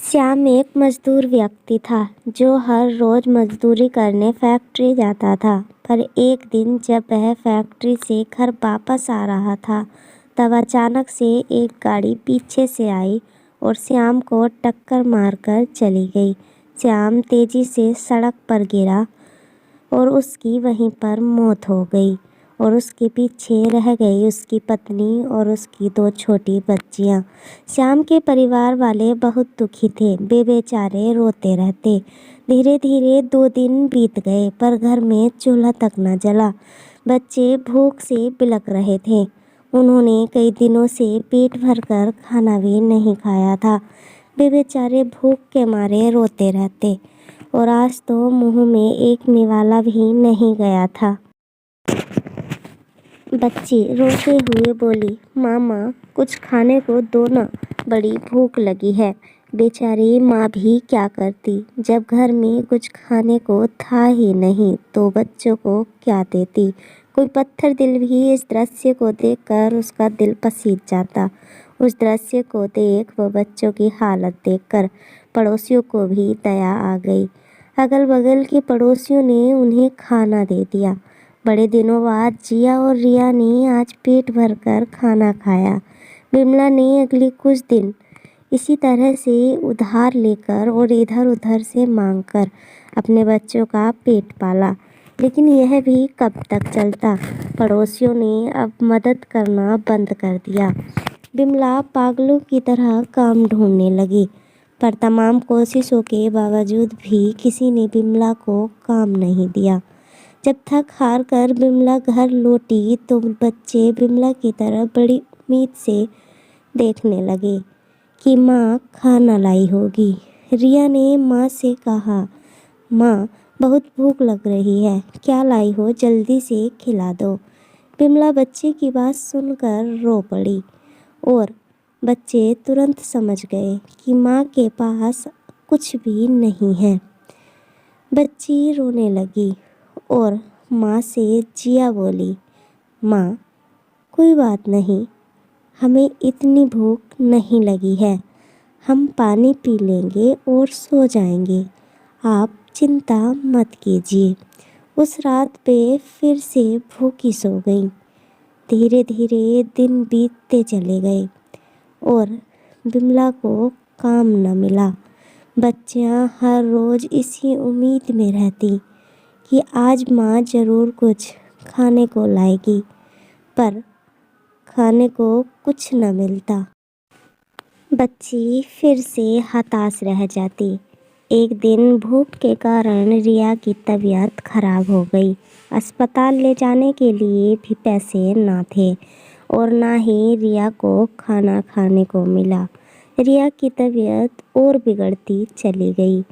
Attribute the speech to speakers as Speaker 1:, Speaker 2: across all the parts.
Speaker 1: श्याम एक मजदूर व्यक्ति था जो हर रोज मजदूरी करने फैक्ट्री जाता था। पर एक दिन जब वह फैक्ट्री से घर वापस आ रहा था, तब अचानक से एक गाड़ी पीछे से आई और श्याम को टक्कर मारकर चली गई। श्याम तेजी से सड़क पर गिरा और उसकी वहीं पर मौत हो गई और उसके पीछे रह गई उसकी पत्नी और उसकी 2 छोटी बच्चियां। श्याम के परिवार वाले बहुत दुखी थे, वे बेचारे रोते रहते। धीरे धीरे 2 दिन बीत गए पर घर में चूल्हा तक न जला। बच्चे भूख से बिलख रहे थे। उन्होंने कई दिनों से पेट भरकर खाना भी नहीं खाया था। वे बेचारे भूख के मारे रोते रहते और आज तो मुंह में एक निवाला भी नहीं गया था। बच्ची रोते हुए बोली, मामा कुछ खाने को दो ना, बड़ी भूख लगी है। बेचारी माँ भी क्या करती, जब घर में कुछ खाने को था ही नहीं तो बच्चों को क्या देती। कोई पत्थर दिल भी इस दृश्य को देखकर उसका दिल पसीज जाता। उस दृश्य को देख व बच्चों की हालत देखकर पड़ोसियों को भी दया आ गई। अगल बगल के पड़ोसियों ने उन्हें खाना दे दिया। बड़े दिनों बाद जिया और रिया ने आज पेट भरकर खाना खाया। बिमला ने अगले कुछ दिन इसी तरह से उधार लेकर और इधर उधर से मांगकर अपने बच्चों का पेट पाला। लेकिन यह भी कब तक चलता। पड़ोसियों ने अब मदद करना बंद कर दिया। बिमला पागलों की तरह काम ढूंढने लगी, पर तमाम कोशिशों के बावजूद भी किसी ने बिमला को काम नहीं दिया। जब थक हार कर बिमला घर लौटी तो बच्चे बिमला की तरफ बड़ी उम्मीद से देखने लगे कि माँ खाना लाई होगी। रिया ने माँ से कहा, माँ बहुत भूख लग रही है, क्या लाई हो, जल्दी से खिला दो। बिमला बच्चे की बात सुनकर रो पड़ी और बच्चे तुरंत समझ गए कि माँ के पास कुछ भी नहीं है। बच्ची रोने लगी और माँ से जिया बोली, माँ कोई बात नहीं, हमें इतनी भूख नहीं लगी है, हम पानी पी लेंगे और सो जाएंगे, आप चिंता मत कीजिए। उस रात पे फिर से भूखी सो गई। धीरे धीरे दिन बीतते चले गए और बिमला को काम न मिला। बच्चियां हर रोज़ इसी उम्मीद में रहती कि आज माँ ज़रूर कुछ खाने को लाएगी, पर खाने को कुछ न मिलता। बच्ची फिर से हताश रह जाती। एक दिन भूख के कारण रिया की तबीयत खराब हो गई। अस्पताल ले जाने के लिए भी पैसे ना थे और ना ही रिया को खाना खाने को मिला। रिया की तबीयत और बिगड़ती चली गई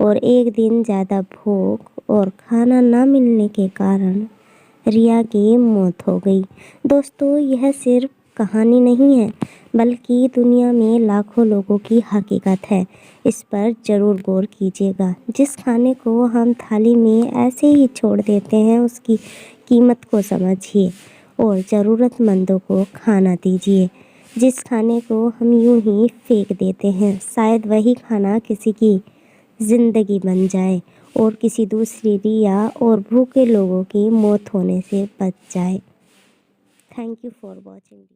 Speaker 1: और एक दिन ज़्यादा भूख और खाना ना मिलने के कारण रिया की मौत हो गई। दोस्तों, यह सिर्फ कहानी नहीं है, बल्कि दुनिया में लाखों लोगों की हकीकत है। इस पर ज़रूर गौर कीजिएगा। जिस खाने को हम थाली में ऐसे ही छोड़ देते हैं, उसकी कीमत को समझिए और ज़रूरतमंदों को खाना दीजिए। जिस खाने को हम यूं ही फेंक देते हैं, शायद वही खाना किसी की ज़िंदगी बन जाए और किसी दूसरी रिया और भूखे लोगों की मौत होने से बच जाए। Thank you for watching.